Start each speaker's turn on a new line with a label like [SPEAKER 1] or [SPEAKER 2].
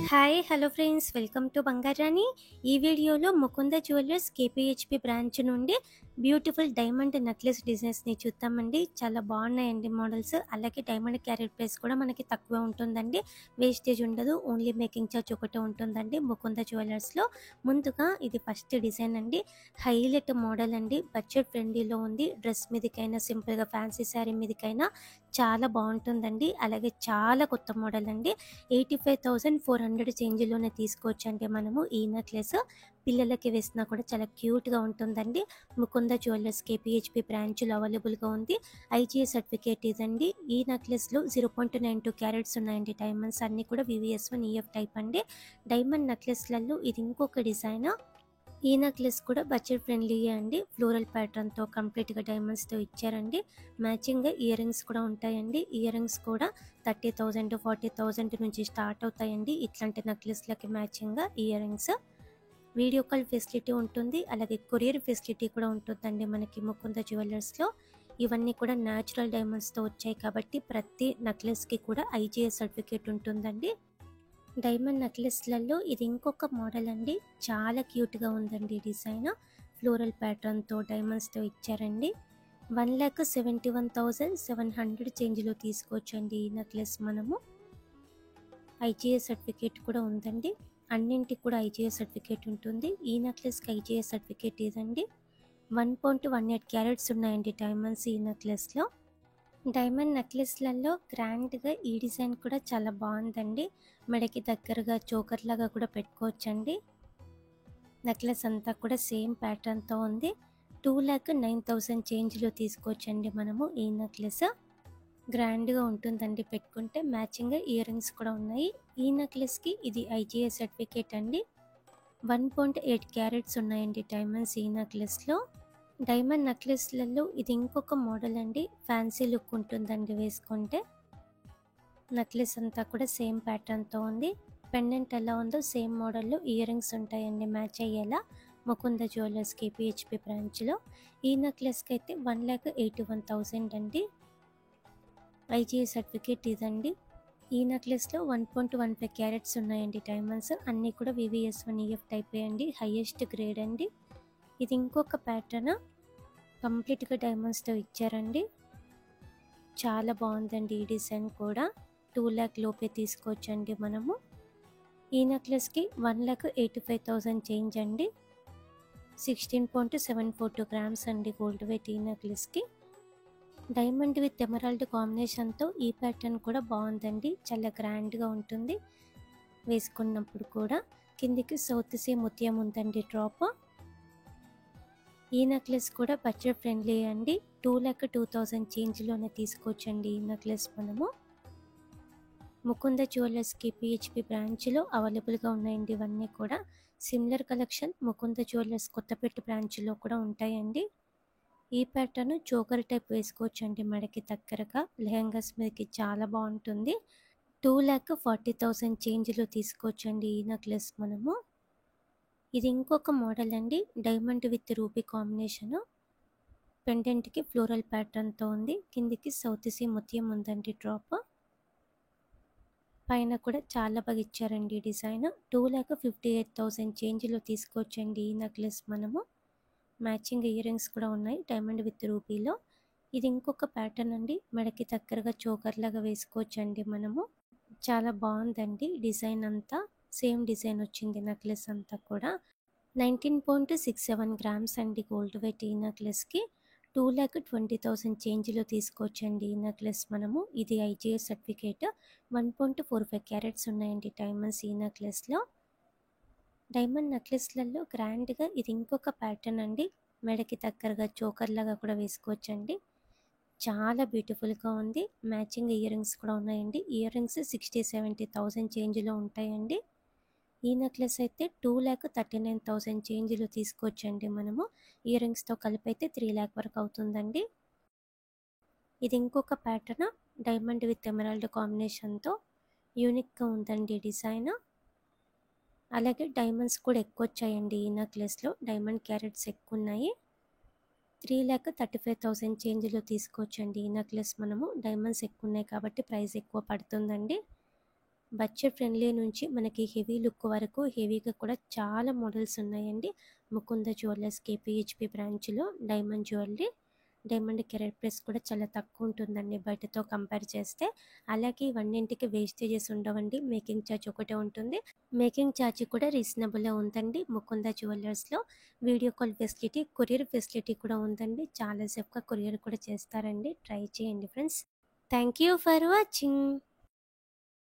[SPEAKER 1] Hi hello friends, welcome to Bangarani. ఈ వీడియోలో Mukunda jewellers కేపీహెచ్పి branch నుండి బ్యూటిఫుల్ డైమండ్ నెక్లెస్ డిజైన్స్ని చూద్దామండి. చాలా బాగున్నాయండి మోడల్స్. అలాగే డైమండ్ క్యారెట్ ప్రైస్ కూడా మనకి తక్కువ ఉంటుందండి. వేస్టేజ్ ఉండదు, ఓన్లీ మేకింగ్ చార్జ్ ఒకటే ఉంటుందండి ముకుంద జ్యువెలర్స్లో. ముందుగా ఇది ఫస్ట్ డిజైన్ అండి. హైలైట్ మోడల్ అండి, బడ్జెట్ ఫ్రెండ్లీలో ఉంది. డ్రెస్ మీదకైనా సింపుల్గా ఫ్యాన్సీ శారీ మీదకైనా చాలా బాగుంటుందండి. అలాగే చాలా కొత్త మోడల్ అండి. 85,400 చేంజ్లోనే తీసుకోవచ్చండి మనము ఈ నెక్లెస్. పిల్లలకి వేసినా కూడా చాలా క్యూట్గా ఉంటుందండి. ముకుంద జ్యువెలర్స్ కేపీహెచ్పి బ్రాంచ్లో అవైలబుల్గా ఉంది. ఐజీఐ సర్టిఫికేట్ ఇదండి. ఈ నెక్లెస్లో 0.92 క్యారెట్స్ ఉన్నాయండి డైమండ్స్. అన్నీ కూడా వివిఎస్1 ఈఎఫ్ టైప్ అండి. డైమండ్ నెక్లెస్లలో ఇది ఇంకొక డిజైన్. ఈ నెక్లెస్ కూడా బడ్జెట్ ఫ్రెండ్లీయే అండి. ఫ్లోరల్ ప్యాటర్న్తో కంప్లీట్గా డైమండ్స్తో ఇచ్చారండి. మ్యాచింగ్గా ఇయర్ రింగ్స్ కూడా ఉంటాయండి. ఇయర్ రింగ్స్ కూడా 30,000 40,000 నుంచి స్టార్ట్ అవుతాయండి. ఇట్లాంటి నెక్లెస్లకి మ్యాచింగ్గా earrings. Video call facility ఉంటుంది, అలాగే కొరియర్ ఫెసిలిటీ కూడా ఉంటుందండి మనకి ముకుంద జ్యువెలర్స్లో. ఇవన్నీ కూడా న్యాచురల్ డైమండ్స్తో వచ్చాయి కాబట్టి ప్రతి నెక్లెస్కి కూడా ఐజీఐ సర్టిఫికేట్ ఉంటుందండి. డైమండ్ నెక్లెస్లలో ఇది ఇంకొక మోడల్ అండి. చాలా క్యూట్గా ఉందండి డిజైన్. ఫ్లోరల్ ప్యాటర్న్తో డైమండ్స్తో ఇచ్చారండి. 1,71,700 చేంజ్లో తీసుకోవచ్చండి ఈ నెక్లెస్ మనము. ఐజీఐ సర్టిఫికేట్ కూడా ఉందండి. అన్నింటికి కూడా ఐజీఐ సర్టిఫికేట్ ఉంటుంది. ఈ నెక్లెస్కి ఐజీఐ సర్టిఫికేట్ ఇదండి. 1.18 క్యారెట్స్ ఉన్నాయండి డైమండ్స్ ఈ నెక్లెస్లో. డైమండ్ నెక్లెస్లలో గ్రాండ్గా ఈ డిజైన్ కూడా చాలా బాగుందండి. మెడకి దగ్గరగా చోకర్ లాగా కూడా పెట్టుకోవచ్చండి. నెక్లెస్ అంతా కూడా సేమ్ ప్యాటర్న్తో ఉంది. 2,09,000 చేంజ్లో తీసుకోవచ్చండి మనము ఈ నెక్లెస్. గ్రాండ్గా ఉంటుందండి పెట్టుకుంటే. మ్యాచింగ్గా ఇయర్ రింగ్స్ కూడా ఉన్నాయి. ఈ నెక్లెస్కి ఇది ఐజీఐ సర్టిఫికేట్ అండి. 1.8 క్యారెట్స్ ఉన్నాయండి డైమండ్స్ ఈ నెక్లెస్లో. డైమండ్ నెక్లెస్లలో ఇది ఇంకొక మోడల్ అండి. ఫ్యాన్సీ లుక్ ఉంటుందండి వేసుకుంటే. నెక్లెస్ అంతా కూడా సేమ్ ప్యాటర్న్తో ఉంది. పెండెంట్ ఎలా ఉందో సేమ్ మోడల్లో ఇయర్ రింగ్స్ ఉంటాయండి మ్యాచ్ అయ్యేలా ముకుంద జ్యువెలర్స్ కేపీహెచ్పి బ్రాంచ్లో. ఈ నెక్లెస్కి అయితే 1,81,000 అండి. ఐజీఐ సర్టిఫికేట్ ఇదండి. ఈ నెక్లెస్లో 1.15 క్యారెట్స్ ఉన్నాయండి డైమండ్స్. అన్నీ కూడా వివిఎస్1 ఈఎఫ్ టైప్ అండి. హైయెస్ట్ గ్రేడ్ అండి. ఇది ఇంకొక ప్యాటర్న్, కంప్లీట్గా డైమండ్స్తో ఇచ్చారండి. చాలా బాగుందండి ఈ డిజైన్ కూడా. 2 lakh లోపే తీసుకోవచ్చండి మనము. ఈ నెక్లెస్కి 1,85,000 చేంజ్ అండి. 16.742 గ్రామ్స్ అండి గోల్డ్ వెయిట్ ఈ నెక్లెస్కి. డైమండ్ విత్ ఎమరాల్డ్ కాంబినేషన్తో ఈ ప్యాటర్న్ కూడా బాగుందండి. చాలా గ్రాండ్గా ఉంటుంది వేసుకున్నప్పుడు కూడా. కిందికి సౌత్ సీ ముత్యం ఉందండి డ్రాప్. ఈ నెక్లెస్ కూడా బడ్జెట్ ఫ్రెండ్లీ అండి. 2,02,000 చేంజ్లోనే తీసుకోవచ్చండి ఈ నెక్లెస్ మనము. ముకుంద జ్యువెలర్స్ కేపీహెచ్పి బ్రాంచ్లో అవైలబుల్గా ఉన్నాయండి ఇవన్నీ కూడా. Similar collection Mukunda jewellers Kothapet బ్రాంచ్లో కూడా ఉంటాయండి. ఈ ప్యాటర్న్ చోకర్ టైప్ వేసుకోవచ్చండి మెడకి దగ్గరగా. లెహంగాస్ మీదకి చాలా బాగుంటుంది. 2,40,000 చేంజ్లో తీసుకోవచ్చండి ఈ నెక్లెస్ మనము. ఇది ఇంకొక మోడల్ అండి. Diamond with ruby combination. పెండెంట్కి ఫ్లోరల్ ప్యాటర్న్తో ఉంది. కిందికి సౌత్ సీ ముత్యం ఉందండి డ్రాప్. పైన కూడా చాలా బాగా ఇచ్చారండి డిజైన్. 2,58,000 చేంజ్లో తీసుకోవచ్చండి ఈ నెక్లెస్ మనము. మ్యాచింగ్ ఇయర్ రింగ్స్ కూడా ఉన్నాయి డైమండ్ విత్ రూబీలో. ఇది ఇంకొక ప్యాటర్న్ అండి. మెడకి దగ్గరగా చోకర్ లాగా వేసుకోవచ్చండి మనము. చాలా బాగుందండి డిజైన్ అంతా. సేమ్ డిజైన్ వచ్చింది నెక్లెస్ అంతా కూడా. 19.67 గ్రామ్స్ అండి గోల్డ్ వెయిట్ ఈ నెక్లెస్కి. 2,20,000 చేంజ్లో తీసుకోవచ్చండి ఈ నెక్లెస్ మనము. ఇది ఐజీఐ సర్టిఫికేట్. 1.45 క్యారెట్స్ ఉన్నాయండి డైమండ్స్ ఈ నెక్లెస్లో. డైమండ్ నెక్లెస్లలో గ్రాండ్గా ఇది ఇంకొక ప్యాటర్న్ అండి. మెడకి దగ్గరగా చోకర్ లాగా కూడా వేసుకోవచ్చండి. చాలా బ్యూటిఫుల్గా ఉంది. మ్యాచింగ్ ఇయర్ రింగ్స్ కూడా ఉన్నాయండి. ఇయర్ రింగ్స్ 60,000-70,000 చేంజ్లో ఉంటాయండి. ఈ నెక్లెస్ అయితే 2,39,000 చేంజ్లో తీసుకోవచ్చండి మనము. ఇయర్ రింగ్స్తో కలిపి అయితే 3 lakh వరకు అవుతుందండి. ఇది ఇంకొక ప్యాటర్న్, డైమండ్ విత్ ఎమరాల్డ్ కాంబినేషన్తో యూనిక్గా ఉందండి డిజైన్. అలాగే డైమండ్స్ కూడా ఎక్కువ వచ్చాయండి ఈ నెక్లెస్లో. డైమండ్ క్యారెట్స్ ఎక్కువ ఉన్నాయి. 3,35,000 చేంజ్లో తీసుకోవచ్చండి ఈ నెక్లెస్ మనము. డైమండ్స్ ఎక్కువ ఉన్నాయి కాబట్టి ప్రైస్ ఎక్కువ పడుతుందండి. బడ్జెట్ ఫ్రెండ్లీ నుంచి మనకి హెవీ లుక్ వరకు హెవీగా కూడా చాలా మోడల్స్ ఉన్నాయండి. ముకుంద జ్యువెలర్స్ కేపీహెచ్పి బ్రాంచ్లో diamond jewellery. Diamond carat price కూడా చాలా తక్కువ ఉంటుందండి బయటతో కంపేర్ చేస్తే. అలాగే ఇవన్నింటికి వేస్టేజెస్ ఉండవండి. మేకింగ్ ఛార్జ్ ఒకటే ఉంటుంది. మేకింగ్ ఛార్జ్ కూడా రీజనబుల్గా ఉందండి ముకుంద జ్యువెలర్స్లో. Video call facility, courier facility కూడా ఉందండి. చాలా సేపుగా కొరియర్ కూడా చేస్తారండి. ట్రై చేయండి friends. Thank you for watching.